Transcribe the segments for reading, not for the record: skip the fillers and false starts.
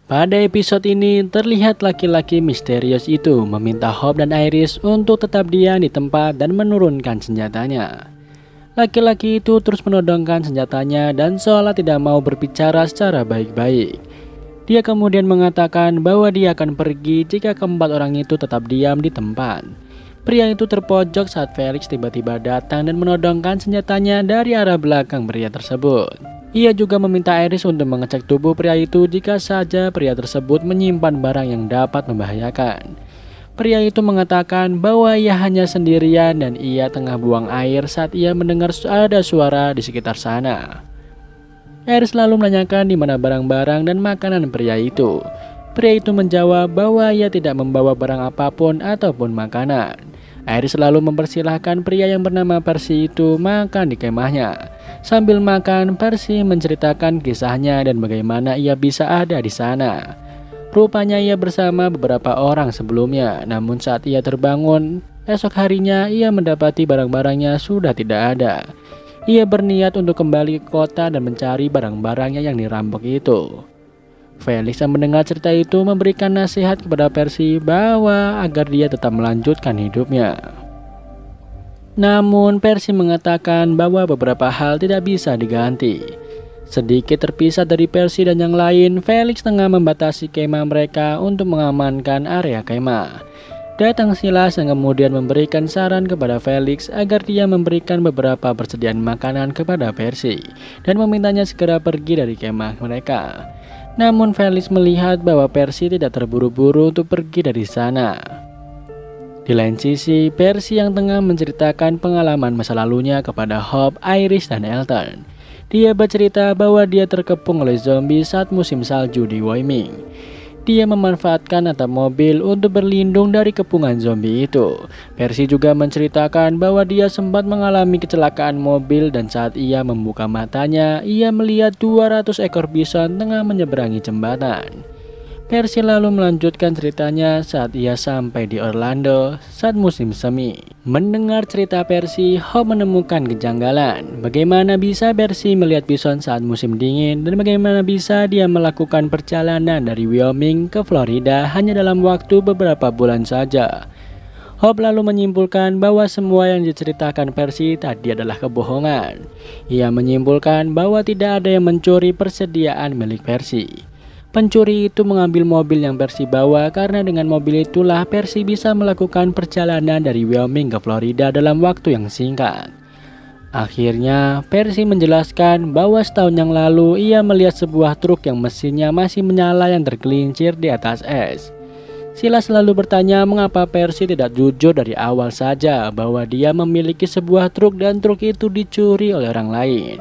Pada episode ini, terlihat laki-laki misterius itu meminta Hope dan Iris untuk tetap diam di tempat dan menurunkan senjatanya. Laki-laki itu terus menodongkan senjatanya dan seolah tidak mau berbicara secara baik-baik. Dia kemudian mengatakan bahwa dia akan pergi jika keempat orang itu tetap diam di tempat. Pria itu terpojok saat Felix tiba-tiba datang dan menodongkan senjatanya dari arah belakang pria tersebut. Ia juga meminta Iris untuk mengecek tubuh pria itu jika saja pria tersebut menyimpan barang yang dapat membahayakan. Pria itu mengatakan bahwa ia hanya sendirian dan ia tengah buang air saat ia mendengar ada suara di sekitar sana. Iris lalu menanyakan di mana barang-barang dan makanan pria itu. Pria itu menjawab bahwa ia tidak membawa barang apapun ataupun makanan. Iris selalu mempersilahkan pria yang bernama Percy itu makan di kemahnya. Sambil makan, Percy menceritakan kisahnya dan bagaimana ia bisa ada di sana. Rupanya ia bersama beberapa orang sebelumnya, namun saat ia terbangun, esok harinya ia mendapati barang-barangnya sudah tidak ada. Ia berniat untuk kembali ke kota dan mencari barang-barangnya yang dirampok itu. Felix yang mendengar cerita itu memberikan nasihat kepada Percy bahwa agar dia tetap melanjutkan hidupnya. Namun Percy mengatakan bahwa beberapa hal tidak bisa diganti. Sedikit terpisah dari Percy dan yang lain, Felix tengah membatasi kemah mereka untuk mengamankan area kemah. Datang Silas yang kemudian memberikan saran kepada Felix agar dia memberikan beberapa persediaan makanan kepada Percy dan memintanya segera pergi dari kemah mereka. Namun Felix melihat bahwa Percy tidak terburu-buru untuk pergi dari sana. Di lain sisi, Percy yang tengah menceritakan pengalaman masa lalunya kepada Hope, Iris, dan Elton. Dia bercerita bahwa dia terkepung oleh zombie saat musim salju di Wyoming. Dia memanfaatkan atap mobil untuk berlindung dari kepungan zombie itu. Percy juga menceritakan bahwa dia sempat mengalami kecelakaan mobil dan saat ia membuka matanya, ia melihat 200 ekor bison tengah menyeberangi jembatan. Percy lalu melanjutkan ceritanya saat ia sampai di Orlando saat musim semi. Mendengar cerita Percy, Hope menemukan kejanggalan. Bagaimana bisa Percy melihat bison saat musim dingin dan bagaimana bisa dia melakukan perjalanan dari Wyoming ke Florida hanya dalam waktu beberapa bulan saja. Hope lalu menyimpulkan bahwa semua yang diceritakan Percy tadi adalah kebohongan. Ia menyimpulkan bahwa tidak ada yang mencuri persediaan milik Percy. Pencuri itu mengambil mobil yang Percy bawa karena dengan mobil itulah Percy bisa melakukan perjalanan dari Wyoming ke Florida dalam waktu yang singkat. Akhirnya, Percy menjelaskan bahwa setahun yang lalu ia melihat sebuah truk yang mesinnya masih menyala yang tergelincir di atas es. Silas selalu bertanya mengapa Percy tidak jujur dari awal saja bahwa dia memiliki sebuah truk dan truk itu dicuri oleh orang lain.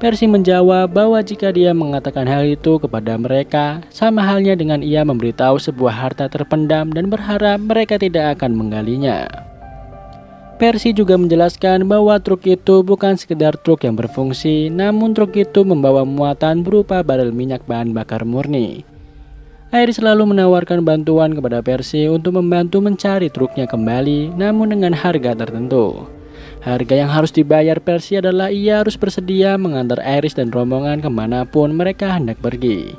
Percy menjawab bahwa jika dia mengatakan hal itu kepada mereka, sama halnya dengan ia memberitahu sebuah harta terpendam dan berharap mereka tidak akan menggalinya. Percy juga menjelaskan bahwa truk itu bukan sekedar truk yang berfungsi, namun truk itu membawa muatan berupa barel minyak bahan bakar murni. Iris selalu menawarkan bantuan kepada Percy untuk membantu mencari truknya kembali, namun dengan harga tertentu. Harga yang harus dibayar Percy adalah ia harus bersedia mengantar Iris dan rombongan kemanapun mereka hendak pergi.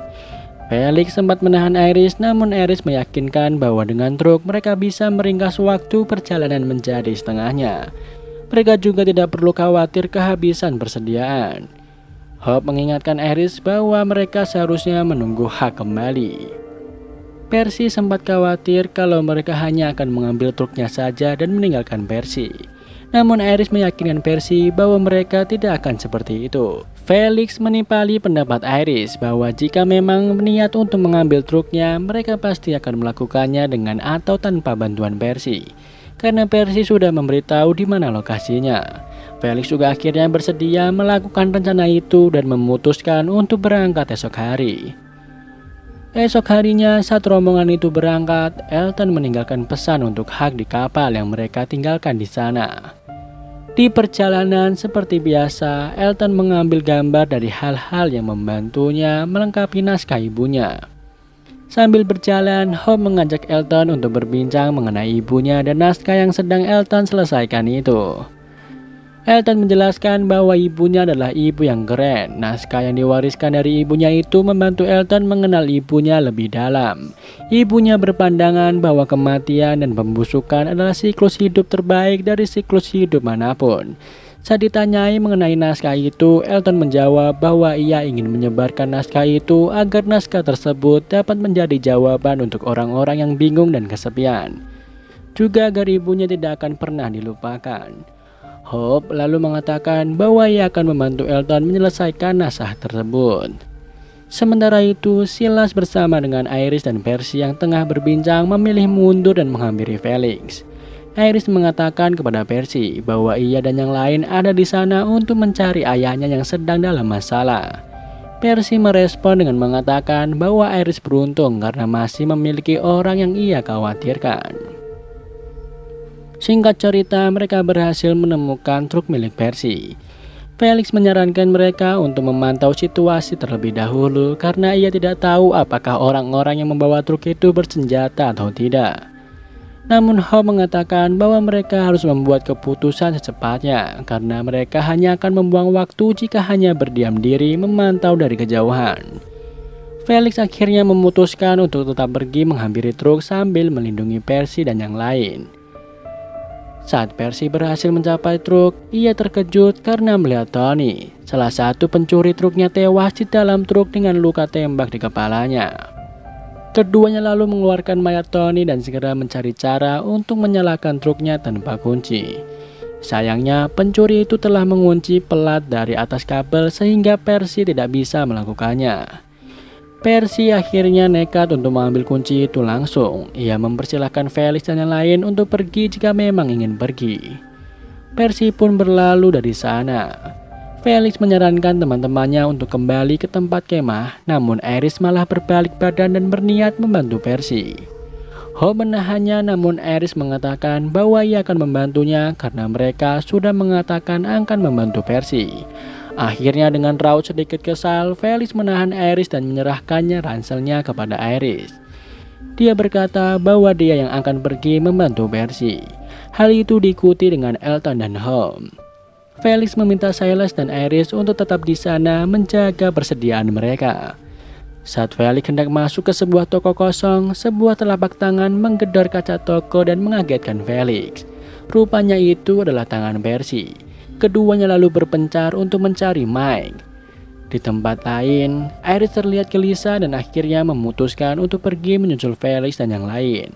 Felix sempat menahan Iris, namun Iris meyakinkan bahwa dengan truk mereka bisa meringkas waktu perjalanan menjadi setengahnya. Mereka juga tidak perlu khawatir kehabisan persediaan. Hope mengingatkan Iris bahwa mereka seharusnya menunggu hak kembali. Percy sempat khawatir kalau mereka hanya akan mengambil truknya saja dan meninggalkan Percy. Namun Iris meyakinkan Percy bahwa mereka tidak akan seperti itu. Felix menimpali pendapat Iris bahwa jika memang niat untuk mengambil truknya, mereka pasti akan melakukannya dengan atau tanpa bantuan Percy. Karena Percy sudah memberitahu di mana lokasinya. Felix juga akhirnya bersedia melakukan rencana itu dan memutuskan untuk berangkat esok hari. Esok harinya saat rombongan itu berangkat, Elton meninggalkan pesan untuk hak di kapal yang mereka tinggalkan di sana. Di perjalanan seperti biasa, Elton mengambil gambar dari hal-hal yang membantunya melengkapi naskah ibunya. Sambil berjalan, Hope mengajak Elton untuk berbincang mengenai ibunya dan naskah yang sedang Elton selesaikan itu. Elton menjelaskan bahwa ibunya adalah ibu yang keren. Naskah yang diwariskan dari ibunya itu membantu Elton mengenal ibunya lebih dalam. Ibunya berpandangan bahwa kematian dan pembusukan adalah siklus hidup terbaik dari siklus hidup manapun. Saat ditanyai mengenai naskah itu, Elton menjawab bahwa ia ingin menyebarkan naskah itu agar naskah tersebut dapat menjadi jawaban untuk orang-orang yang bingung dan kesepian. Juga agar ibunya tidak akan pernah dilupakan. Hope lalu mengatakan bahwa ia akan membantu Elton menyelesaikan naskah tersebut. Sementara itu, Silas bersama dengan Iris dan Percy yang tengah berbincang memilih mundur dan menghampiri Felix. Iris mengatakan kepada Percy bahwa ia dan yang lain ada di sana untuk mencari ayahnya yang sedang dalam masalah. Percy merespon dengan mengatakan bahwa Iris beruntung karena masih memiliki orang yang ia khawatirkan. Singkat cerita, mereka berhasil menemukan truk milik Percy. Felix menyarankan mereka untuk memantau situasi terlebih dahulu karena ia tidak tahu apakah orang-orang yang membawa truk itu bersenjata atau tidak. Namun Hope mengatakan bahwa mereka harus membuat keputusan secepatnya karena mereka hanya akan membuang waktu jika hanya berdiam diri memantau dari kejauhan. Felix akhirnya memutuskan untuk tetap pergi menghampiri truk sambil melindungi Percy dan yang lain. Saat Percy berhasil mencapai truk, ia terkejut karena melihat Tony, salah satu pencuri truknya, tewas di dalam truk dengan luka tembak di kepalanya. Keduanya lalu mengeluarkan mayat Tony dan segera mencari cara untuk menyalakan truknya tanpa kunci. Sayangnya, pencuri itu telah mengunci pelat dari atas kabel sehingga Percy tidak bisa melakukannya. Percy akhirnya nekat untuk mengambil kunci itu langsung. Ia mempersilahkan Felix dan yang lain untuk pergi jika memang ingin pergi. Percy pun berlalu dari sana. Felix menyarankan teman-temannya untuk kembali ke tempat kemah, namun Iris malah berbalik badan dan berniat membantu Percy. Hope menahannya, namun Iris mengatakan bahwa ia akan membantunya karena mereka sudah mengatakan akan membantu Percy. Akhirnya dengan raut sedikit kesal, Felix menahan Iris dan menyerahkannya ranselnya kepada Iris. Dia berkata bahwa dia yang akan pergi membantu Percy. Hal itu diikuti dengan Elton dan Hope. Felix meminta Silas dan Iris untuk tetap di sana menjaga persediaan mereka. Saat Felix hendak masuk ke sebuah toko kosong, sebuah telapak tangan menggedor kaca toko dan mengagetkan Felix. Rupanya itu adalah tangan Percy. Keduanya lalu berpencar untuk mencari Mike. Di tempat lain, Iris terlihat gelisah dan akhirnya memutuskan untuk pergi menyusul Felix dan yang lain.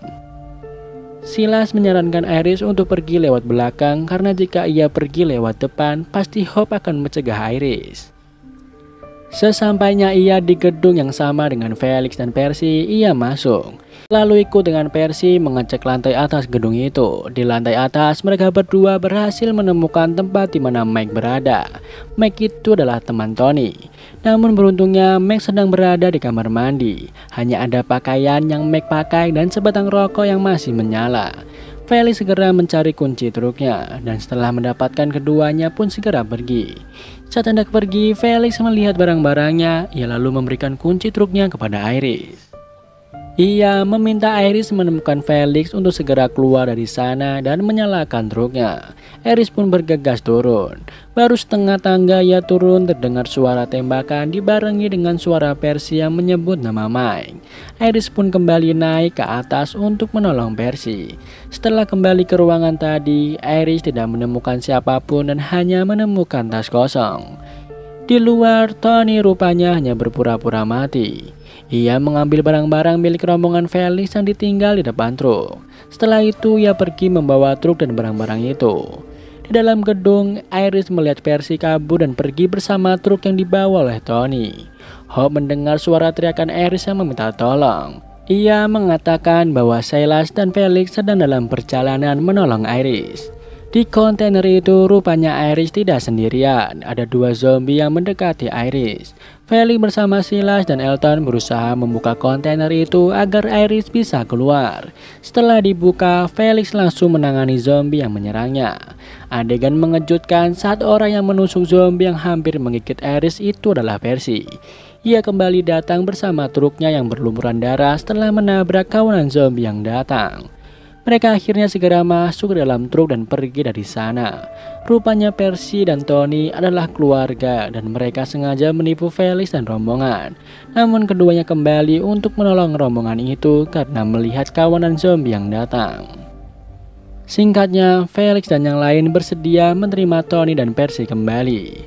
Silas menyarankan Iris untuk pergi lewat belakang karena jika ia pergi lewat depan, pasti Hope akan mencegah Iris. Sesampainya ia di gedung yang sama dengan Felix dan Percy, ia masuk. Lalu ikut dengan Percy mengecek lantai atas gedung itu. Di lantai atas, mereka berdua berhasil menemukan tempat di mana Mike berada. Mike itu adalah teman Tony. Namun beruntungnya Mike sedang berada di kamar mandi. Hanya ada pakaian yang Mike pakai dan sebatang rokok yang masih menyala. Felix segera mencari kunci truknya, dan setelah mendapatkan keduanya pun segera pergi. Saat hendak pergi, Felix melihat barang-barangnya. Ia lalu memberikan kunci truknya kepada Iris. Ia meminta Iris menemukan Felix untuk segera keluar dari sana dan menyalakan truknya. Iris pun bergegas turun. Baru setengah tangga ia turun, terdengar suara tembakan dibarengi dengan suara Percy yang menyebut nama Mike. Iris pun kembali naik ke atas untuk menolong Percy. Setelah kembali ke ruangan tadi, Iris tidak menemukan siapapun dan hanya menemukan tas kosong. Di luar, Tony rupanya hanya berpura-pura mati. Ia mengambil barang-barang milik rombongan Felix yang ditinggal di depan truk. Setelah itu ia pergi membawa truk dan barang-barang itu. Di dalam gedung, Iris melihat Percy kabur dan pergi bersama truk yang dibawa oleh Tony. Hope mendengar suara teriakan Iris yang meminta tolong. Ia mengatakan bahwa Silas dan Felix sedang dalam perjalanan menolong Iris. Di kontainer itu rupanya Iris tidak sendirian. Ada dua zombie yang mendekati Iris. Felix bersama Silas dan Elton berusaha membuka kontainer itu agar Iris bisa keluar. Setelah dibuka, Felix langsung menangani zombie yang menyerangnya. Adegan mengejutkan saat orang yang menusuk zombie yang hampir menggigit Iris itu adalah Percy. Ia kembali datang bersama truknya yang berlumuran darah setelah menabrak kawanan zombie yang datang. Mereka akhirnya segera masuk ke dalam truk dan pergi dari sana. Rupanya Percy dan Tony adalah keluarga dan mereka sengaja menipu Felix dan rombongan. Namun keduanya kembali untuk menolong rombongan itu karena melihat kawanan zombie yang datang. Singkatnya, Felix dan yang lain bersedia menerima Tony dan Percy kembali.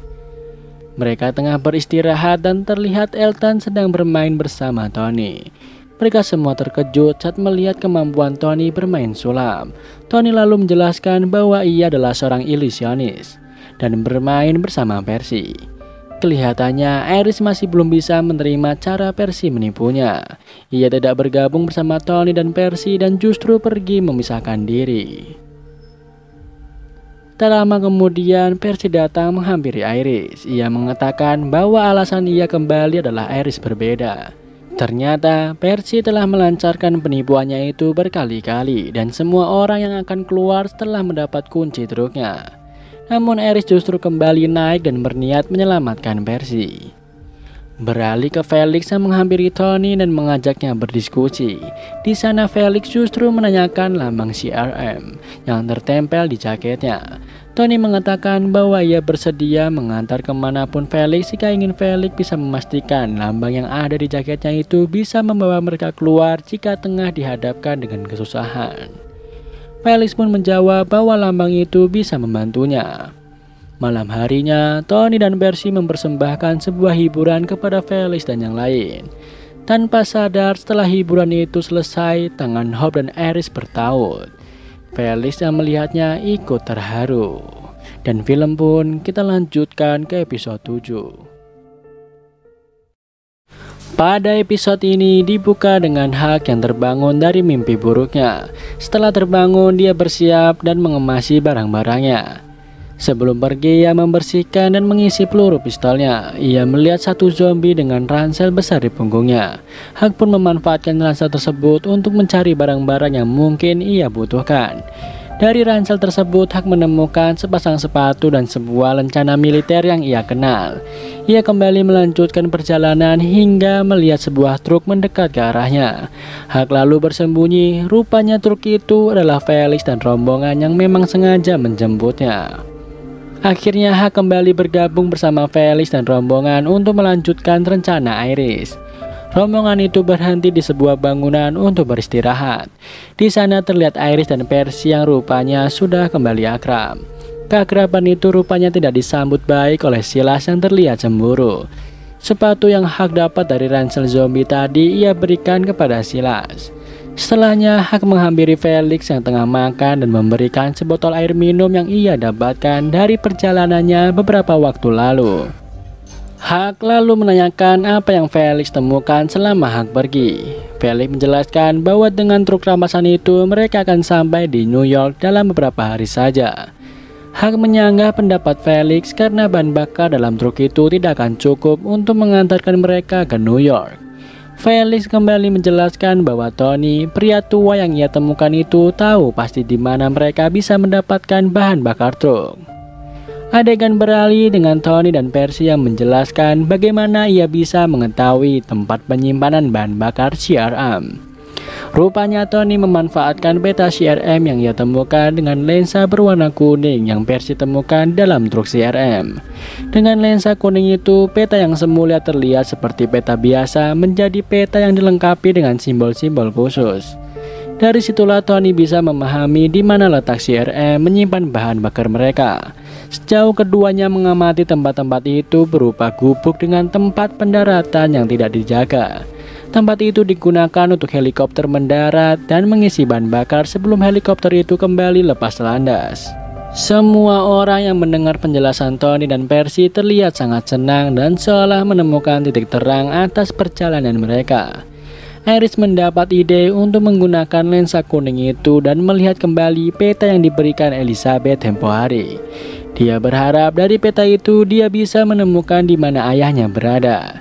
Mereka tengah beristirahat dan terlihat Elton sedang bermain bersama Tony. Mereka semua terkejut saat melihat kemampuan Tony bermain sulap. Tony lalu menjelaskan bahwa ia adalah seorang ilusionis dan bermain bersama Percy. Kelihatannya Iris masih belum bisa menerima cara Percy menipunya. Ia tidak bergabung bersama Tony dan Percy dan justru pergi memisahkan diri. Tak lama kemudian Percy datang menghampiri Iris. Ia mengatakan bahwa alasan ia kembali adalah Iris berbeda. Ternyata Percy telah melancarkan penipuannya itu berkali-kali dan semua orang yang akan keluar setelah mendapat kunci truknya. Namun Iris justru kembali naik dan berniat menyelamatkan Percy. Beralih ke Felix yang menghampiri Tony dan mengajaknya berdiskusi. Di sana Felix justru menanyakan lambang CRM yang tertempel di jaketnya. Tony mengatakan bahwa ia bersedia mengantar kemanapun Felix jika ingin Felix bisa memastikan lambang yang ada di jaketnya itu bisa membawa mereka keluar jika tengah dihadapkan dengan kesusahan. Felix pun menjawab bahwa lambang itu bisa membantunya. Malam harinya, Tony dan Percy mempersembahkan sebuah hiburan kepada Felix dan yang lain. Tanpa sadar setelah hiburan itu selesai, tangan Hope dan Iris bertaut. Felix yang melihatnya ikut terharu. Dan film pun kita lanjutkan ke episode 7. Pada episode ini dibuka dengan Huck yang terbangun dari mimpi buruknya. Setelah terbangun, dia bersiap dan mengemasi barang-barangnya. Sebelum pergi, ia membersihkan dan mengisi peluru pistolnya. Ia melihat satu zombie dengan ransel besar di punggungnya. Huck pun memanfaatkan ransel tersebut untuk mencari barang-barang yang mungkin ia butuhkan. Dari ransel tersebut, Huck menemukan sepasang sepatu dan sebuah lencana militer yang ia kenal. Ia kembali melanjutkan perjalanan hingga melihat sebuah truk mendekat ke arahnya. Huck lalu bersembunyi. Rupanya truk itu adalah Felix dan rombongan yang memang sengaja menjemputnya. Akhirnya Huck kembali bergabung bersama Felix dan rombongan untuk melanjutkan rencana Iris. Rombongan itu berhenti di sebuah bangunan untuk beristirahat. Di sana terlihat Iris dan Percy yang rupanya sudah kembali akrab. Keakraban itu rupanya tidak disambut baik oleh Silas yang terlihat cemburu. Sepatu yang Huck dapat dari ransel zombie tadi ia berikan kepada Silas. Setelahnya Huck menghampiri Felix yang tengah makan dan memberikan sebotol air minum yang ia dapatkan dari perjalanannya beberapa waktu lalu. Huck lalu menanyakan apa yang Felix temukan selama Huck pergi. Felix menjelaskan bahwa dengan truk rampasan itu mereka akan sampai di New York dalam beberapa hari saja. Huck menyanggah pendapat Felix karena bahan bakar dalam truk itu tidak akan cukup untuk mengantarkan mereka ke New York. Felix kembali menjelaskan bahwa Tony, pria tua yang ia temukan itu, tahu pasti di mana mereka bisa mendapatkan bahan bakar truk. Adegan beralih dengan Tony dan Percy yang menjelaskan bagaimana ia bisa mengetahui tempat penyimpanan bahan bakar CRM. Rupanya Tony memanfaatkan peta CRM yang ia temukan dengan lensa berwarna kuning yang Percy temukan dalam truk CRM. Dengan lensa kuning itu, peta yang semula terlihat seperti peta biasa menjadi peta yang dilengkapi dengan simbol-simbol khusus. Dari situlah Tony bisa memahami di mana letak CRM menyimpan bahan bakar mereka. Sejauh keduanya mengamati tempat-tempat itu berupa gubuk dengan tempat pendaratan yang tidak dijaga. Tempat itu digunakan untuk helikopter mendarat dan mengisi bahan bakar sebelum helikopter itu kembali lepas landas. Semua orang yang mendengar penjelasan Tony dan Percy terlihat sangat senang dan seolah menemukan titik terang atas perjalanan mereka. Iris mendapat ide untuk menggunakan lensa kuning itu dan melihat kembali peta yang diberikan Elizabeth tempo hari. Dia berharap dari peta itu dia bisa menemukan di mana ayahnya berada.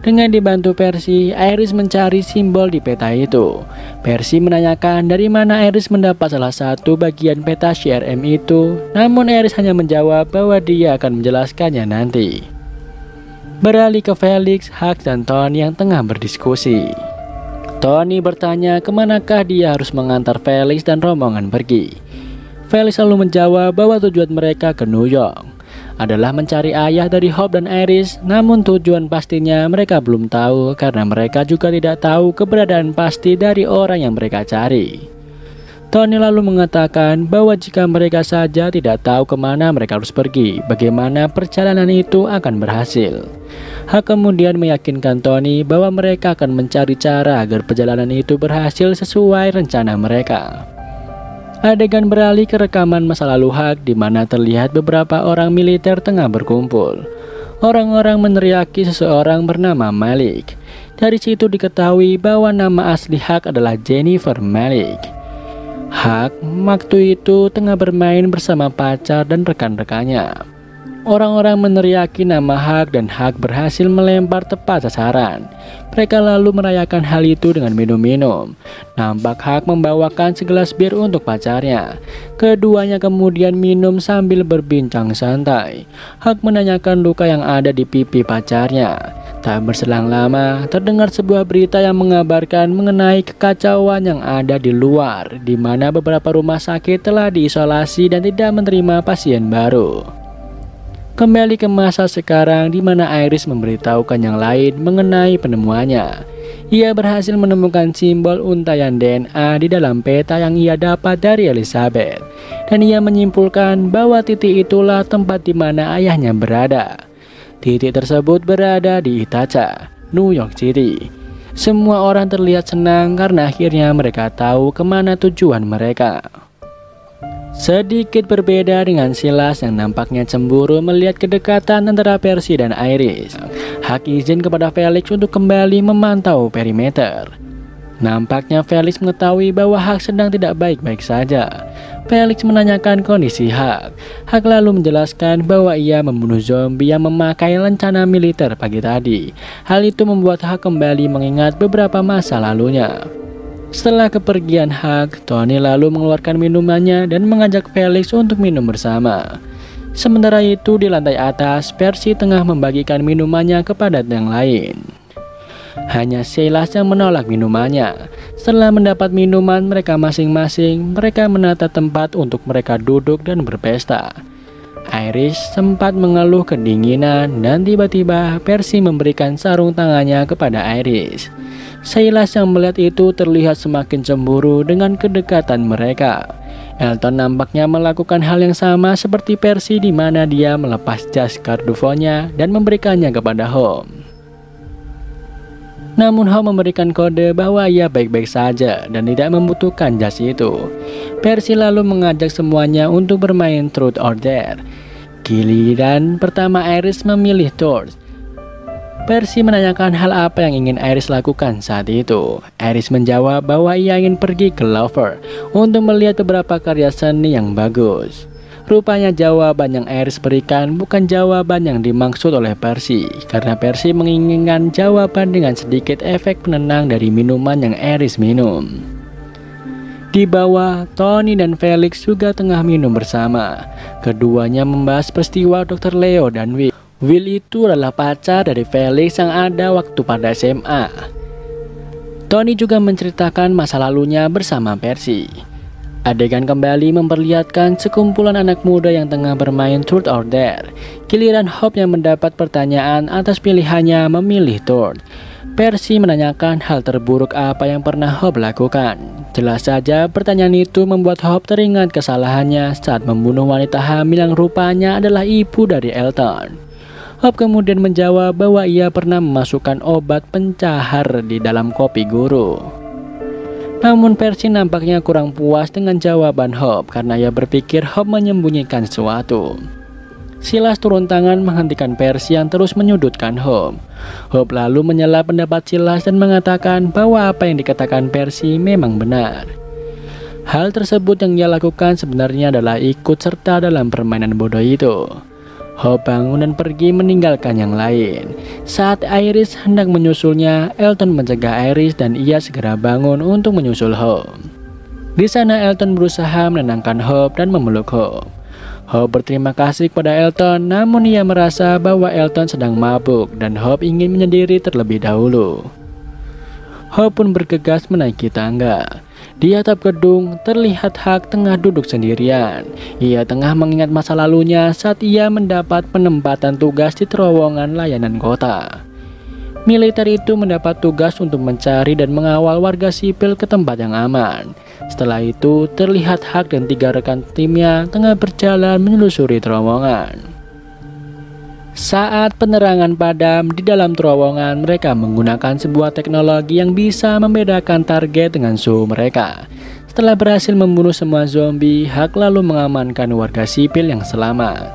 Dengan dibantu Percy, Iris mencari simbol di peta itu. Percy menanyakan dari mana Iris mendapat salah satu bagian peta CRM itu, namun Iris hanya menjawab bahwa dia akan menjelaskannya nanti. Beralih ke Felix, Huck, dan Tony yang tengah berdiskusi. Tony bertanya kemanakah dia harus mengantar Felix dan rombongan pergi. Felix selalu menjawab bahwa tujuan mereka ke New York adalah mencari ayah dari Hope dan Iris, namun tujuan pastinya mereka belum tahu karena mereka juga tidak tahu keberadaan pasti dari orang yang mereka cari. Tony lalu mengatakan bahwa jika mereka saja tidak tahu kemana mereka harus pergi, bagaimana perjalanan itu akan berhasil. Hak kemudian meyakinkan Tony bahwa mereka akan mencari cara agar perjalanan itu berhasil sesuai rencana mereka. Adegan beralih ke rekaman masa lalu Hak di mana terlihat beberapa orang militer tengah berkumpul. Orang-orang meneriaki seseorang bernama Malik. Dari situ diketahui bahwa nama asli Hak adalah Jennifer Malik. Hak waktu itu tengah bermain bersama pacar dan rekan-rekannya. Orang-orang meneriaki nama Hak dan Hak berhasil melempar tepat sasaran. Mereka lalu merayakan hal itu dengan minum-minum. Nampak Hak membawakan segelas bir untuk pacarnya. Keduanya kemudian minum sambil berbincang santai. Hak menanyakan luka yang ada di pipi pacarnya. Tak berselang lama, terdengar sebuah berita yang mengabarkan mengenai kekacauan yang ada di luar, di mana beberapa rumah sakit telah diisolasi dan tidak menerima pasien baru. Kembali ke masa sekarang di mana Iris memberitahukan yang lain mengenai penemuannya. Ia berhasil menemukan simbol untaian DNA di dalam peta yang ia dapat dari Elizabeth. Dan ia menyimpulkan bahwa titik itulah tempat di mana ayahnya berada. Titik tersebut berada di Ithaca, New York City. Semua orang terlihat senang karena akhirnya mereka tahu kemana tujuan mereka. Sedikit berbeda dengan Silas yang nampaknya cemburu melihat kedekatan antara Percy dan Iris. Hak izin kepada Felix untuk kembali memantau perimeter. Nampaknya Felix mengetahui bahwa Hak sedang tidak baik-baik saja. Felix menanyakan kondisi Hak. Hak lalu menjelaskan bahwa ia membunuh zombie yang memakai lencana militer pagi tadi. Hal itu membuat Hak kembali mengingat beberapa masa lalunya. Setelah kepergian Hak, Tony lalu mengeluarkan minumannya dan mengajak Felix untuk minum bersama. Sementara itu di lantai atas, Percy tengah membagikan minumannya kepada yang lain. Hanya Silas yang menolak minumannya. Setelah mendapat minuman mereka masing-masing, mereka menata tempat untuk mereka duduk dan berpesta. Iris sempat mengeluh kedinginan dan tiba-tiba Percy memberikan sarung tangannya kepada Iris. Silas yang melihat itu terlihat semakin cemburu dengan kedekatan mereka. Elton nampaknya melakukan hal yang sama seperti Percy di mana dia melepas jas kardufonya dan memberikannya kepada Holmes. Namun Holmes memberikan kode bahwa ia baik-baik saja dan tidak membutuhkan jas itu. Percy lalu mengajak semuanya untuk bermain Truth or Dare. Giliran pertama Iris memilih Truth. Percy menanyakan hal apa yang ingin Iris lakukan saat itu. Iris menjawab bahwa ia ingin pergi ke Louvre untuk melihat beberapa karya seni yang bagus. Rupanya jawaban yang Iris berikan bukan jawaban yang dimaksud oleh Percy, karena Percy menginginkan jawaban dengan sedikit efek penenang dari minuman yang Iris minum. Di bawah, Tony dan Felix juga tengah minum bersama. Keduanya membahas peristiwa Dr. Leo dan Will. Will itu adalah pacar dari Felix yang ada waktu pada SMA. Tony juga menceritakan masa lalunya bersama Percy. Adegan kembali memperlihatkan sekumpulan anak muda yang tengah bermain Truth or Dare. Giliran Hope yang mendapat pertanyaan atas pilihannya memilih Truth. Percy menanyakan hal terburuk apa yang pernah Hope lakukan. Jelas saja pertanyaan itu membuat Hope teringat kesalahannya saat membunuh wanita hamil yang rupanya adalah ibu dari Elton. Hope kemudian menjawab bahwa ia pernah memasukkan obat pencahar di dalam kopi guru. Namun Percy nampaknya kurang puas dengan jawaban Hope karena ia berpikir Hope menyembunyikan sesuatu. Silas turun tangan menghentikan Percy yang terus menyudutkan Hope. Hope lalu menyela pendapat Silas dan mengatakan bahwa apa yang dikatakan Percy memang benar. Hal tersebut yang ia lakukan sebenarnya adalah ikut serta dalam permainan bodoh itu. Hope bangun dan pergi meninggalkan yang lain. Saat Iris hendak menyusulnya, Elton mencegah Iris dan ia segera bangun untuk menyusul Hope. Di sana Elton berusaha menenangkan Hope dan memeluk Hope. Hope berterima kasih kepada Elton, namun ia merasa bahwa Elton sedang mabuk dan Hope ingin menyendiri terlebih dahulu. Hope pun bergegas menaiki tangga. Di atap gedung, terlihat Huck tengah duduk sendirian. Ia tengah mengingat masa lalunya saat ia mendapat penempatan tugas di terowongan layanan kota. Militer itu mendapat tugas untuk mencari dan mengawal warga sipil ke tempat yang aman. Setelah itu, terlihat Huck dan 3 rekan timnya tengah berjalan menelusuri terowongan. Saat penerangan padam di dalam terowongan, mereka menggunakan sebuah teknologi yang bisa membedakan target dengan suhu mereka. Setelah berhasil membunuh semua zombie, Huck lalu mengamankan warga sipil yang selamat.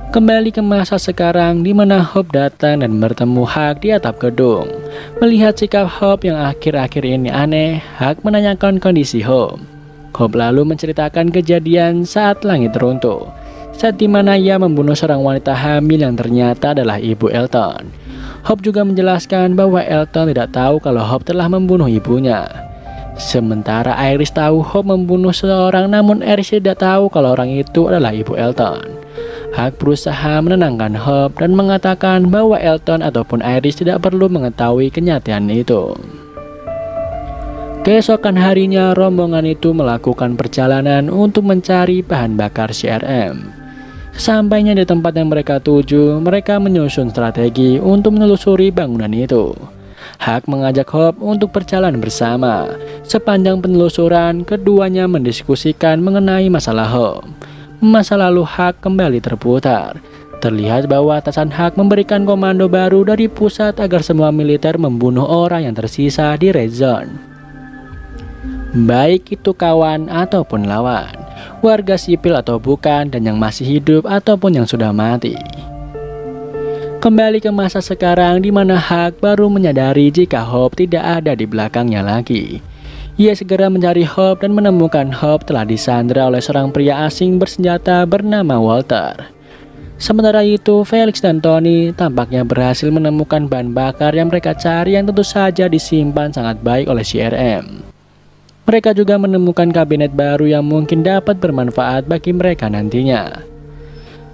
Kembali ke masa sekarang di mana Hope datang dan bertemu Huck di atap gedung. Melihat sikap Hope yang akhir-akhir ini aneh, Huck menanyakan kondisi Hope. Hope lalu menceritakan kejadian saat langit runtuh. Saat dimana ia membunuh seorang wanita hamil yang ternyata adalah ibu Elton. Hope juga menjelaskan bahwa Elton tidak tahu kalau Hope telah membunuh ibunya. Sementara Iris tahu Hope membunuh seseorang, namun Iris tidak tahu kalau orang itu adalah ibu Elton. Huck berusaha menenangkan Hope dan mengatakan bahwa Elton ataupun Iris tidak perlu mengetahui kenyataan itu. Keesokan harinya, rombongan itu melakukan perjalanan untuk mencari bahan bakar CRM. Sesampainya di tempat yang mereka tuju, mereka menyusun strategi untuk menelusuri bangunan itu. Huck mengajak Hope untuk berjalan bersama. Sepanjang penelusuran, keduanya mendiskusikan mengenai masalah Hope. Masa lalu Huck kembali terputar. Terlihat bahwa atasan Huck memberikan komando baru dari pusat agar semua militer membunuh orang yang tersisa di Red Zone. Baik itu kawan ataupun lawan, warga sipil atau bukan, dan yang masih hidup ataupun yang sudah mati. Kembali ke masa sekarang di mana Huck baru menyadari jika Hope tidak ada di belakangnya lagi. Ia segera mencari Hope dan menemukan Hope telah disandra oleh seorang pria asing bersenjata bernama Walter. Sementara itu, Felix dan Tony tampaknya berhasil menemukan bahan bakar yang mereka cari yang tentu saja disimpan sangat baik oleh CRM. Mereka juga menemukan kabinet baru yang mungkin dapat bermanfaat bagi mereka nantinya.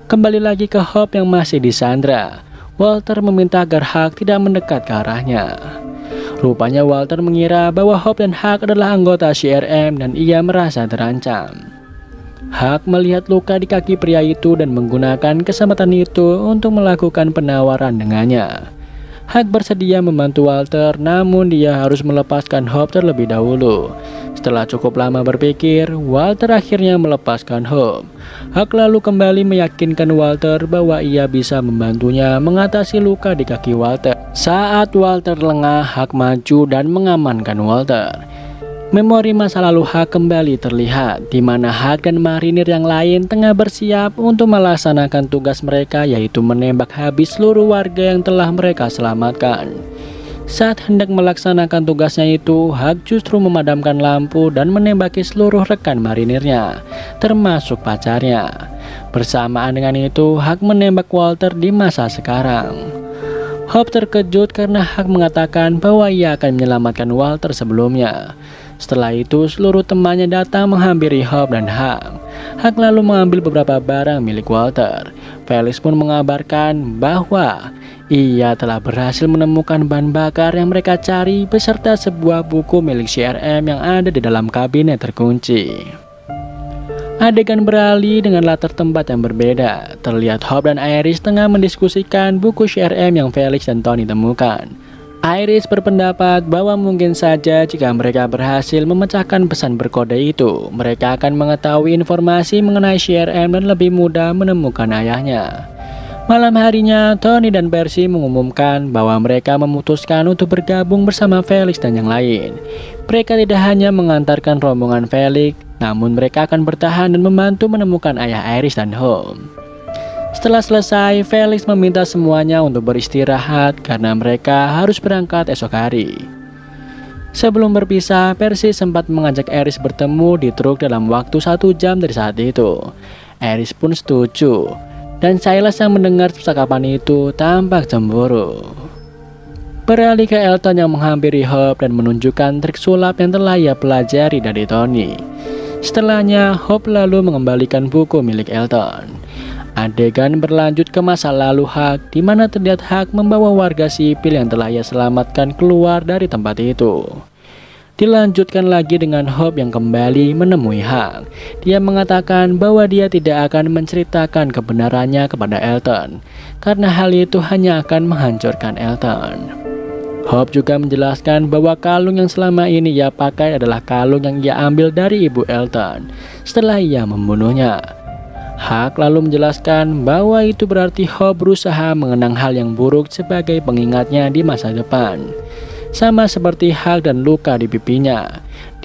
Kembali lagi ke Hope yang masih disandra. Walter meminta agar Huck tidak mendekat ke arahnya. Rupanya Walter mengira bahwa Hope dan Huck adalah anggota CRM dan ia merasa terancam. Huck melihat luka di kaki pria itu dan menggunakan kesempatan itu untuk melakukan penawaran dengannya. Huck bersedia membantu Walter, namun dia harus melepaskan Hope terlebih dahulu. Setelah cukup lama berpikir, Walter akhirnya melepaskan Hope. Huck lalu kembali meyakinkan Walter bahwa ia bisa membantunya mengatasi luka di kaki Walter. Saat Walter lengah, Huck maju dan mengamankan Walter. Memori masa lalu Huck kembali terlihat, di mana Huck dan marinir yang lain tengah bersiap untuk melaksanakan tugas mereka, yaitu menembak habis seluruh warga yang telah mereka selamatkan. Saat hendak melaksanakan tugasnya itu, Huck justru memadamkan lampu dan menembaki seluruh rekan marinirnya, termasuk pacarnya. Bersamaan dengan itu, Huck menembak Walter di masa sekarang. Hope terkejut karena Huck mengatakan bahwa ia akan menyelamatkan Walter sebelumnya. Setelah itu, seluruh temannya datang menghampiri Hope dan Huck. Huck lalu mengambil beberapa barang milik Walter. Felix pun mengabarkan bahwa ia telah berhasil menemukan bahan bakar yang mereka cari beserta sebuah buku milik CRM yang ada di dalam kabinet terkunci. Adegan beralih dengan latar tempat yang berbeda. Terlihat Hope dan Iris tengah mendiskusikan buku CRM yang Felix dan Tony temukan. Iris berpendapat bahwa mungkin saja jika mereka berhasil memecahkan pesan berkode itu, mereka akan mengetahui informasi mengenai CRM dan lebih mudah menemukan ayahnya. Malam harinya, Tony dan Percy mengumumkan bahwa mereka memutuskan untuk bergabung bersama Felix dan yang lain. Mereka tidak hanya mengantarkan rombongan Felix, namun mereka akan bertahan dan membantu menemukan ayah Iris dan Hope. Setelah selesai, Felix meminta semuanya untuk beristirahat karena mereka harus berangkat esok hari. Sebelum berpisah, Percy sempat mengajak Iris bertemu di truk dalam waktu 1 jam dari saat itu. Iris pun setuju, dan Silas yang mendengar percakapan itu tampak cemburu. Beralih ke Elton yang menghampiri Hope dan menunjukkan trik sulap yang telah ia pelajari dari Tony. Setelahnya, Hope lalu mengembalikan buku milik Elton. Adegan berlanjut ke masa lalu Huck, di mana terlihat Huck membawa warga sipil yang telah ia selamatkan keluar dari tempat itu. Dilanjutkan lagi dengan Hope yang kembali menemui Huck. Dia mengatakan bahwa dia tidak akan menceritakan kebenarannya kepada Elton, karena hal itu hanya akan menghancurkan Elton. Hope juga menjelaskan bahwa kalung yang selama ini ia pakai adalah kalung yang ia ambil dari ibu Elton setelah ia membunuhnya. Huck lalu menjelaskan bahwa itu berarti Hope berusaha mengenang hal yang buruk sebagai pengingatnya di masa depan. Sama seperti Huck dan luka di pipinya.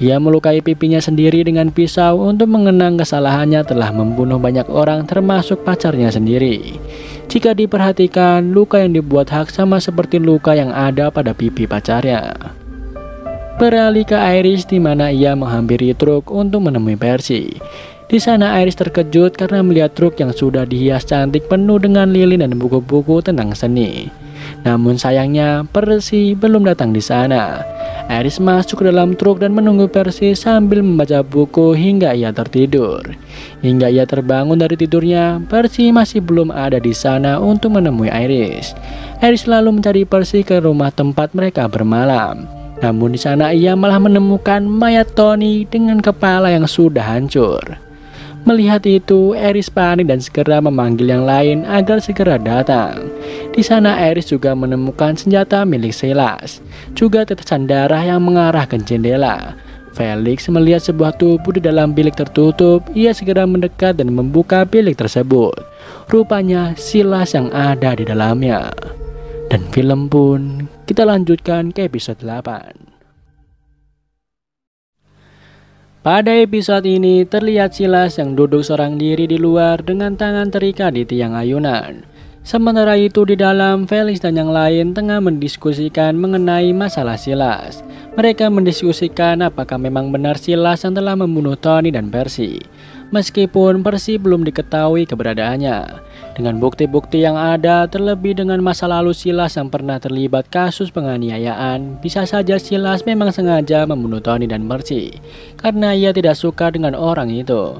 Dia melukai pipinya sendiri dengan pisau untuk mengenang kesalahannya telah membunuh banyak orang termasuk pacarnya sendiri. Jika diperhatikan, luka yang dibuat Huck sama seperti luka yang ada pada pipi pacarnya. Beralih ke Iris di mana ia menghampiri truk untuk menemui Percy. Di sana Iris terkejut karena melihat truk yang sudah dihias cantik penuh dengan lilin dan buku-buku tentang seni. Namun sayangnya Percy belum datang di sana. Iris masuk ke dalam truk dan menunggu Percy sambil membaca buku hingga ia tertidur. Hingga ia terbangun dari tidurnya, Percy masih belum ada di sana untuk menemui Iris. Iris lalu mencari Percy ke rumah tempat mereka bermalam. Namun di sana ia malah menemukan mayat Tony dengan kepala yang sudah hancur. Melihat itu, Iris panik dan segera memanggil yang lain agar segera datang. Di sana Iris juga menemukan senjata milik Silas, juga tetesan darah yang mengarah ke jendela. Felix melihat sebuah tubuh di dalam bilik tertutup. Ia segera mendekat dan membuka bilik tersebut. Rupanya Silas yang ada di dalamnya. Dan film pun kita lanjutkan ke episode 8. Pada episode ini terlihat Silas yang duduk seorang diri di luar dengan tangan terikat di tiang ayunan. Sementara itu di dalam, Felix dan yang lain tengah mendiskusikan mengenai masalah Silas. Mereka mendiskusikan apakah memang benar Silas yang telah membunuh Tony dan Percy. Meskipun Percy belum diketahui keberadaannya. Dengan bukti-bukti yang ada, terlebih dengan masa lalu Silas yang pernah terlibat kasus penganiayaan, bisa saja Silas memang sengaja membunuh Tony dan Percy karena ia tidak suka dengan orang itu.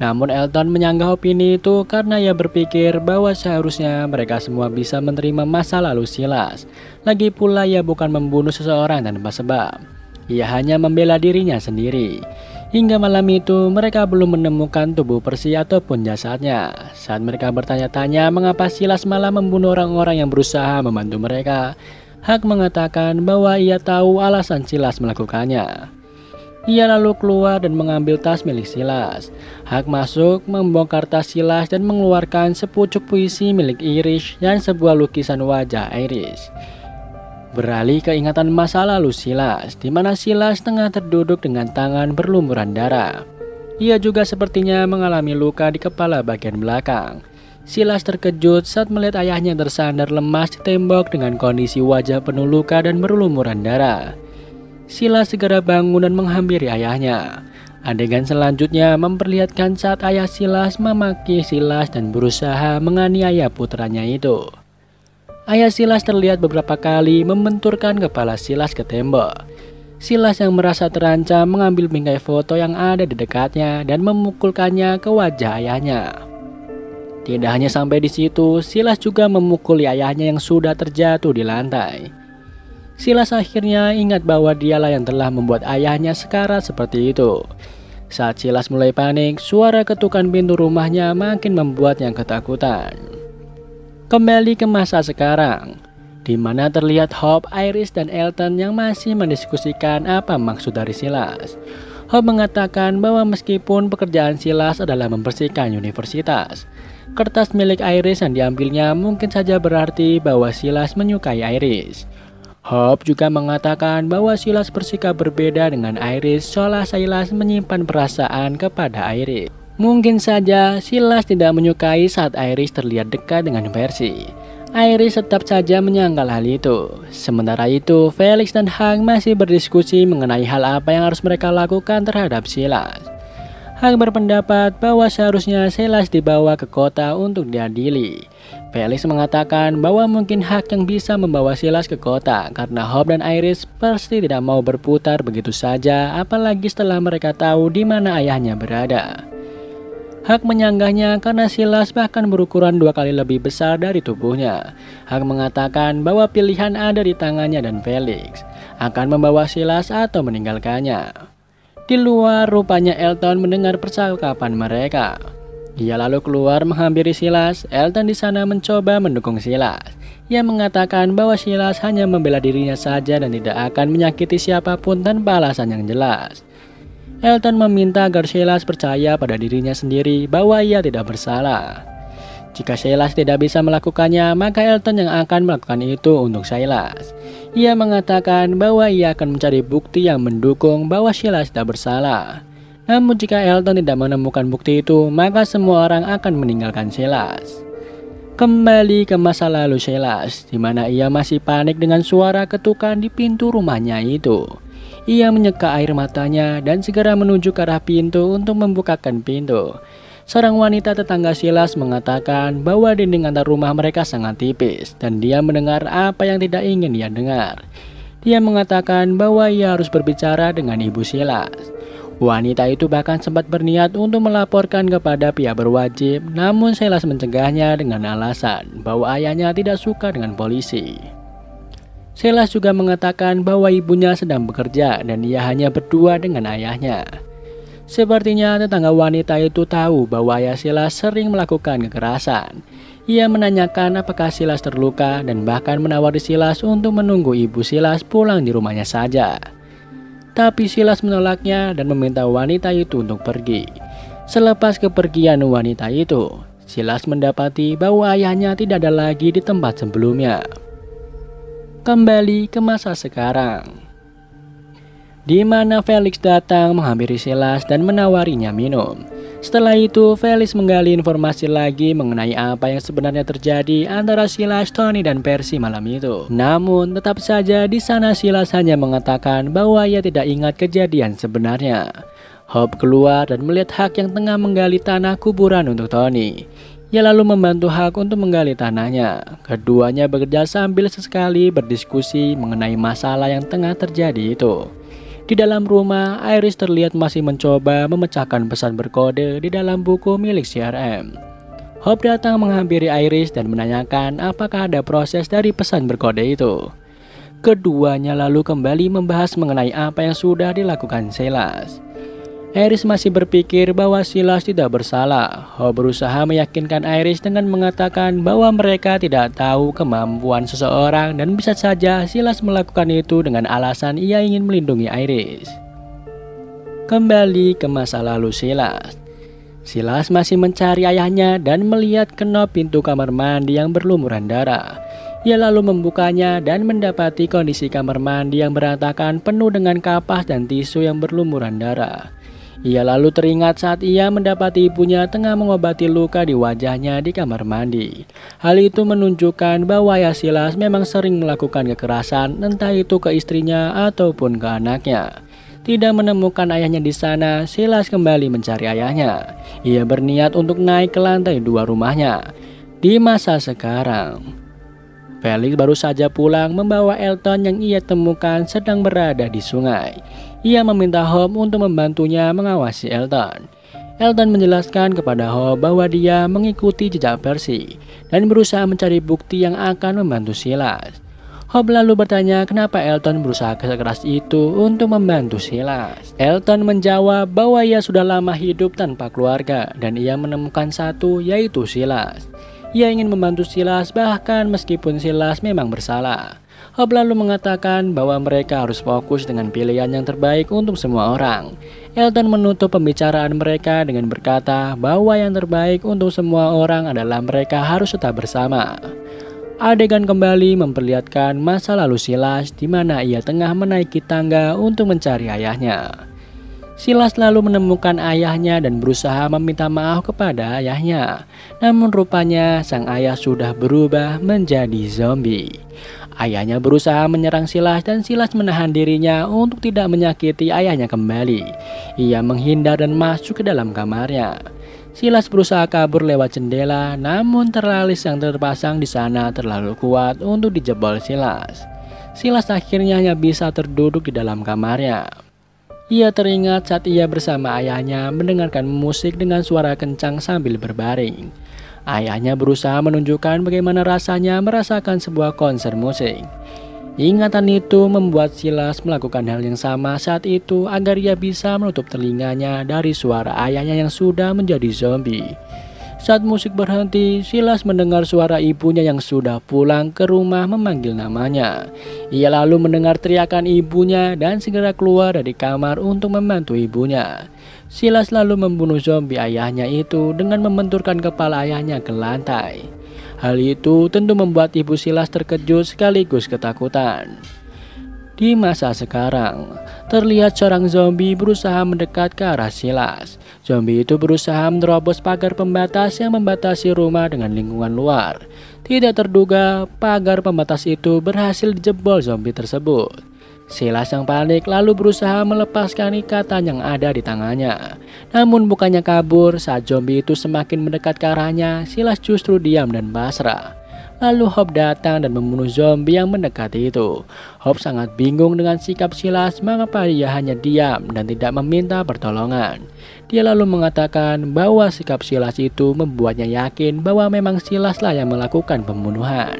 Namun Elton menyanggah opini itu karena ia berpikir bahwa seharusnya mereka semua bisa menerima masa lalu Silas. Lagi pula ia bukan membunuh seseorang tanpa sebab. Ia hanya membela dirinya sendiri. Hingga malam itu mereka belum menemukan tubuh Percy ataupun jasadnya. Saat mereka bertanya-tanya mengapa Silas malah membunuh orang-orang yang berusaha membantu mereka, Huck mengatakan bahwa ia tahu alasan Silas melakukannya. Ia lalu keluar dan mengambil tas milik Silas. Huck masuk, membongkar tas Silas dan mengeluarkan sepucuk puisi milik Iris dan sebuah lukisan wajah Iris. Beralih ke ingatan masa lalu Silas, di mana Silas tengah terduduk dengan tangan berlumuran darah. Ia juga sepertinya mengalami luka di kepala bagian belakang. Silas terkejut saat melihat ayahnya tersandar lemas di tembok dengan kondisi wajah penuh luka dan berlumuran darah. Silas segera bangun dan menghampiri ayahnya. Adegan selanjutnya memperlihatkan saat ayah Silas memaki Silas dan berusaha menganiaya putranya itu. Ayah Silas terlihat beberapa kali membenturkan kepala Silas ke tembok. Silas yang merasa terancam mengambil bingkai foto yang ada di dekatnya dan memukulkannya ke wajah ayahnya. Tidak hanya sampai di situ, Silas juga memukuli ayahnya yang sudah terjatuh di lantai. Silas akhirnya ingat bahwa dialah yang telah membuat ayahnya sekarat seperti itu. Saat Silas mulai panik, suara ketukan pintu rumahnya makin membuatnya ketakutan. Kembali ke masa sekarang, di mana terlihat Hope, Iris, dan Elton yang masih mendiskusikan apa maksud dari Silas. Hope mengatakan bahwa meskipun pekerjaan Silas adalah membersihkan universitas, kertas milik Iris yang diambilnya mungkin saja berarti bahwa Silas menyukai Iris. Hope juga mengatakan bahwa Silas bersikap berbeda dengan Iris seolah Silas menyimpan perasaan kepada Iris. Mungkin saja Silas tidak menyukai saat Iris terlihat dekat dengan Percy. Iris tetap saja menyangkal hal itu. Sementara itu, Felix dan Huck masih berdiskusi mengenai hal apa yang harus mereka lakukan terhadap Silas. Hak berpendapat bahwa seharusnya Silas dibawa ke kota untuk diadili. Felix mengatakan bahwa mungkin hak yang bisa membawa Silas ke kota karena Hope dan Iris pasti tidak mau berputar begitu saja, apalagi setelah mereka tahu di mana ayahnya berada. Hak menyanggahnya karena Silas bahkan berukuran 2 kali lebih besar dari tubuhnya. Hak mengatakan bahwa pilihan ada di tangannya dan Felix akan membawa Silas atau meninggalkannya. Di luar, rupanya Elton mendengar percakapan mereka. Dia lalu keluar menghampiri Silas. Elton di sana mencoba mendukung Silas. Ia mengatakan bahwa Silas hanya membela dirinya saja dan tidak akan menyakiti siapapun tanpa alasan yang jelas. Elton meminta agar Silas percaya pada dirinya sendiri bahwa ia tidak bersalah. Jika Silas tidak bisa melakukannya, maka Elton yang akan melakukan itu untuk Silas. Ia mengatakan bahwa ia akan mencari bukti yang mendukung bahwa Silas tidak bersalah. Namun jika Elton tidak menemukan bukti itu, maka semua orang akan meninggalkan Silas. Kembali ke masa lalu Silas, di mana ia masih panik dengan suara ketukan di pintu rumahnya itu. Ia menyeka air matanya dan segera menuju ke arah pintu untuk membukakan pintu. Seorang wanita tetangga Silas mengatakan bahwa dinding antar rumah mereka sangat tipis dan dia mendengar apa yang tidak ingin dia dengar. Dia mengatakan bahwa ia harus berbicara dengan ibu Silas. Wanita itu bahkan sempat berniat untuk melaporkan kepada pihak berwajib, namun Silas mencegahnya dengan alasan bahwa ayahnya tidak suka dengan polisi. Silas juga mengatakan bahwa ibunya sedang bekerja dan ia hanya berdua dengan ayahnya. Sepertinya tetangga wanita itu tahu bahwa ayah Silas sering melakukan kekerasan. Ia menanyakan apakah Silas terluka dan bahkan menawari Silas untuk menunggu ibu Silas pulang di rumahnya saja. Tapi Silas menolaknya dan meminta wanita itu untuk pergi. Selepas kepergian wanita itu, Silas mendapati bahwa ayahnya tidak ada lagi di tempat sebelumnya. Kembali ke masa sekarang, di mana Felix datang menghampiri Silas dan menawarinya minum. Setelah itu, Felix menggali informasi lagi mengenai apa yang sebenarnya terjadi antara Silas, Tony, dan Percy malam itu. Namun, tetap saja di sana Silas hanya mengatakan bahwa ia tidak ingat kejadian sebenarnya. Hope keluar dan melihat Hak yang tengah menggali tanah kuburan untuk Tony. Ia lalu membantu Hak untuk menggali tanahnya. Keduanya bekerja sambil sesekali berdiskusi mengenai masalah yang tengah terjadi itu. Di dalam rumah, Iris terlihat masih mencoba memecahkan pesan berkode di dalam buku milik CRM. Hope datang menghampiri Iris dan menanyakan apakah ada proses dari pesan berkode itu. Keduanya lalu kembali membahas mengenai apa yang sudah dilakukan Silas. Iris masih berpikir bahwa Silas tidak bersalah. Hope berusaha meyakinkan Iris dengan mengatakan bahwa mereka tidak tahu kemampuan seseorang dan bisa saja Silas melakukan itu dengan alasan ia ingin melindungi Iris. Kembali ke masa lalu Silas. Silas masih mencari ayahnya dan melihat kenop pintu kamar mandi yang berlumuran darah. Ia lalu membukanya dan mendapati kondisi kamar mandi yang berantakan penuh dengan kapas dan tisu yang berlumuran darah. Ia lalu teringat saat ia mendapati ibunya tengah mengobati luka di wajahnya di kamar mandi. Hal itu menunjukkan bahwa ayah Silas memang sering melakukan kekerasan, entah itu ke istrinya ataupun ke anaknya. Tidak menemukan ayahnya di sana, Silas kembali mencari ayahnya. Ia berniat untuk naik ke lantai 2 rumahnya. Di masa sekarang, Felix baru saja pulang membawa Elton yang ia temukan sedang berada di sungai. Ia meminta Hope untuk membantunya mengawasi Elton. Elton menjelaskan kepada Hope bahwa dia mengikuti jejak Percy dan berusaha mencari bukti yang akan membantu Silas. Hope lalu bertanya kenapa Elton berusaha sekeras itu untuk membantu Silas. Elton menjawab bahwa ia sudah lama hidup tanpa keluarga dan ia menemukan satu, yaitu Silas. Ia ingin membantu Silas bahkan meskipun Silas memang bersalah. Hope lalu mengatakan bahwa mereka harus fokus dengan pilihan yang terbaik untuk semua orang. Elton menutup pembicaraan mereka dengan berkata bahwa yang terbaik untuk semua orang adalah mereka harus tetap bersama. Adegan kembali memperlihatkan masa lalu Silas di mana ia tengah menaiki tangga untuk mencari ayahnya. Silas lalu menemukan ayahnya dan berusaha meminta maaf kepada ayahnya. Namun rupanya sang ayah sudah berubah menjadi zombie. Ayahnya berusaha menyerang Silas dan Silas menahan dirinya untuk tidak menyakiti ayahnya kembali. Ia menghindar dan masuk ke dalam kamarnya. Silas berusaha kabur lewat jendela, namun teralis yang terpasang di sana terlalu kuat untuk dijebol Silas. Silas akhirnya hanya bisa terduduk di dalam kamarnya. Ia teringat saat ia bersama ayahnya mendengarkan musik dengan suara kencang sambil berbaring. Ayahnya berusaha menunjukkan bagaimana rasanya merasakan sebuah konser musik. Ingatan itu membuat Silas melakukan hal yang sama saat itu agar ia bisa menutup telinganya dari suara ayahnya yang sudah menjadi zombie. Saat musik berhenti, Silas mendengar suara ibunya yang sudah pulang ke rumah memanggil namanya. Ia lalu mendengar teriakan ibunya dan segera keluar dari kamar untuk membantu ibunya. Silas lalu membunuh zombie ayahnya itu dengan membenturkan kepala ayahnya ke lantai. Hal itu tentu membuat ibu Silas terkejut sekaligus ketakutan. Di masa sekarang, terlihat seorang zombie berusaha mendekat ke arah Silas. Zombie itu berusaha menerobos pagar pembatas yang membatasi rumah dengan lingkungan luar. Tidak terduga, pagar pembatas itu berhasil dijebol zombie tersebut. Silas yang panik lalu berusaha melepaskan ikatan yang ada di tangannya. Namun bukannya kabur, saat zombie itu semakin mendekat ke arahnya, Silas justru diam dan pasrah. Lalu Hope datang dan membunuh zombie yang mendekati itu. Hope sangat bingung dengan sikap Silas, mengapa dia hanya diam dan tidak meminta pertolongan. Dia lalu mengatakan bahwa sikap Silas itu membuatnya yakin bahwa memang Silas lah yang melakukan pembunuhan.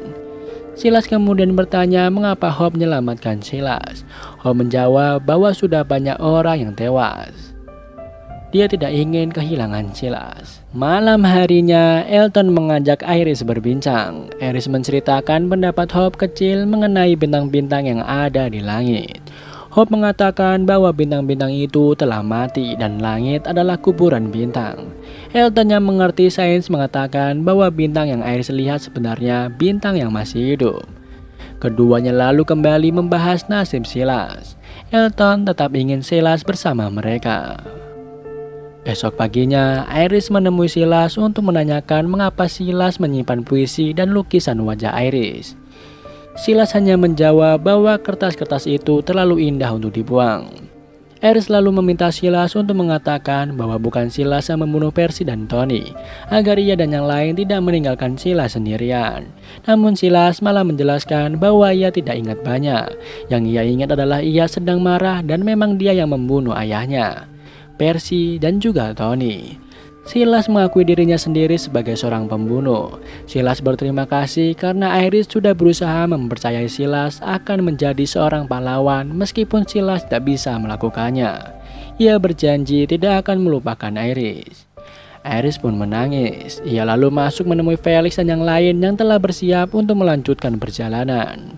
Silas kemudian bertanya mengapa Hope menyelamatkan Silas. Hope menjawab bahwa sudah banyak orang yang tewas. Dia tidak ingin kehilangan Silas. Malam harinya, Elton mengajak Iris berbincang. Iris menceritakan pendapat Hope kecil mengenai bintang-bintang yang ada di langit. Hope mengatakan bahwa bintang-bintang itu telah mati dan langit adalah kuburan bintang. Elton yang mengerti sains mengatakan bahwa bintang yang Iris lihat sebenarnya bintang yang masih hidup. Keduanya lalu kembali membahas nasib Silas. Elton tetap ingin Silas bersama mereka. Esok paginya, Iris menemui Silas untuk menanyakan mengapa Silas menyimpan puisi dan lukisan wajah Iris. Silas hanya menjawab bahwa kertas-kertas itu terlalu indah untuk dibuang. Iris lalu meminta Silas untuk mengatakan bahwa bukan Silas yang membunuh Percy dan Tony, agar ia dan yang lain tidak meninggalkan Silas sendirian. Namun Silas malah menjelaskan bahwa ia tidak ingat banyak. Yang ia ingat adalah ia sedang marah dan memang dia yang membunuh ayahnya, Percy dan juga Tony. Silas mengakui dirinya sendiri sebagai seorang pembunuh. Silas berterima kasih karena Iris sudah berusaha mempercayai Silas akan menjadi seorang pahlawan meskipun Silas tidak bisa melakukannya. Ia berjanji tidak akan melupakan Iris. Iris pun menangis. Ia lalu masuk menemui Felix dan yang lain yang telah bersiap untuk melanjutkan perjalanan.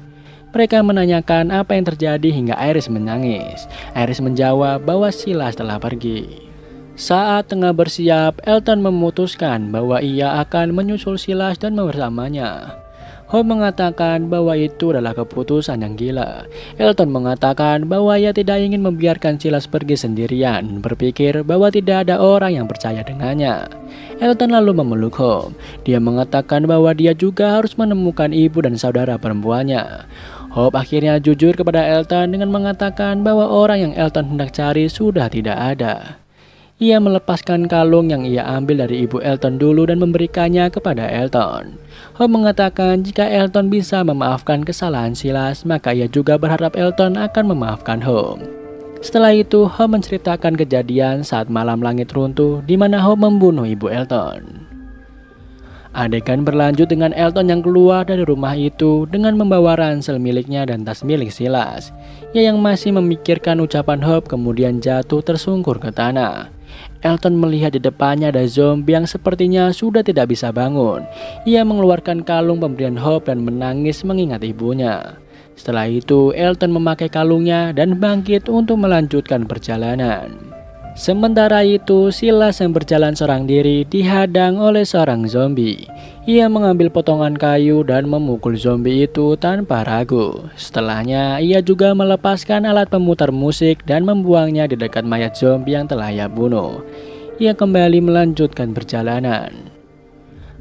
Mereka menanyakan apa yang terjadi hingga Iris menangis. Iris menjawab bahwa Silas telah pergi. Saat tengah bersiap, Elton memutuskan bahwa ia akan menyusul Silas dan bersamanya. Hope mengatakan bahwa itu adalah keputusan yang gila. Elton mengatakan bahwa ia tidak ingin membiarkan Silas pergi sendirian dan berpikir bahwa tidak ada orang yang percaya dengannya. Elton lalu memeluk Hope. Dia mengatakan bahwa dia juga harus menemukan ibu dan saudara perempuannya. Hope akhirnya jujur kepada Elton dengan mengatakan bahwa orang yang Elton hendak cari sudah tidak ada. Ia melepaskan kalung yang ia ambil dari ibu Elton dulu dan memberikannya kepada Elton. Hope mengatakan jika Elton bisa memaafkan kesalahan Silas, maka ia juga berharap Elton akan memaafkan Hope. Setelah itu, Hope menceritakan kejadian saat malam langit runtuh di mana Hope membunuh ibu Elton. Adegan berlanjut dengan Elton yang keluar dari rumah itu dengan membawa ransel miliknya dan tas milik Silas. Ia yang masih memikirkan ucapan Hope kemudian jatuh tersungkur ke tanah. Elton melihat di depannya ada zombie yang sepertinya sudah tidak bisa bangun. Ia mengeluarkan kalung pemberian Hope dan menangis mengingat ibunya. Setelah itu, Elton memakai kalungnya dan bangkit untuk melanjutkan perjalanan. Sementara itu, Silas yang berjalan seorang diri dihadang oleh seorang zombie. Ia mengambil potongan kayu dan memukul zombie itu tanpa ragu. Setelahnya, ia juga melepaskan alat pemutar musik dan membuangnya di dekat mayat zombie yang telah ia bunuh. Ia kembali melanjutkan perjalanan.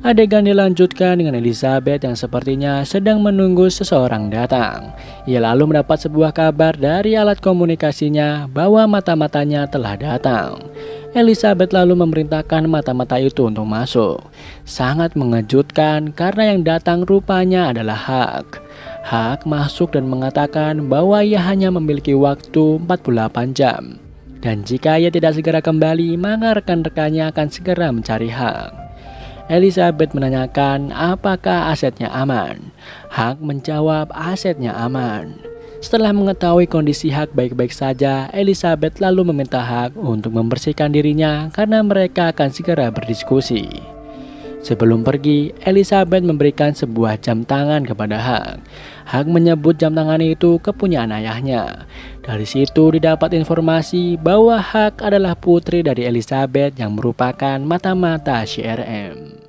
Adegan dilanjutkan dengan Elizabeth yang sepertinya sedang menunggu seseorang datang. Ia lalu mendapat sebuah kabar dari alat komunikasinya bahwa mata-matanya telah datang. Elizabeth lalu memerintahkan mata-mata itu untuk masuk. Sangat mengejutkan karena yang datang rupanya adalah Huck. Huck masuk dan mengatakan bahwa ia hanya memiliki waktu 48 jam. Dan jika ia tidak segera kembali, maka rekan-rekannya akan segera mencari Huck. Elizabeth menanyakan apakah asetnya aman. Huck menjawab asetnya aman. Setelah mengetahui kondisi Huck baik-baik saja, Elizabeth lalu meminta Huck untuk membersihkan dirinya karena mereka akan segera berdiskusi. Sebelum pergi, Elizabeth memberikan sebuah jam tangan kepada Huck. Huck menyebut jam tangan itu kepunyaan ayahnya. Dari situ didapat informasi bahwa Huck adalah putri dari Elizabeth yang merupakan mata-mata CRM.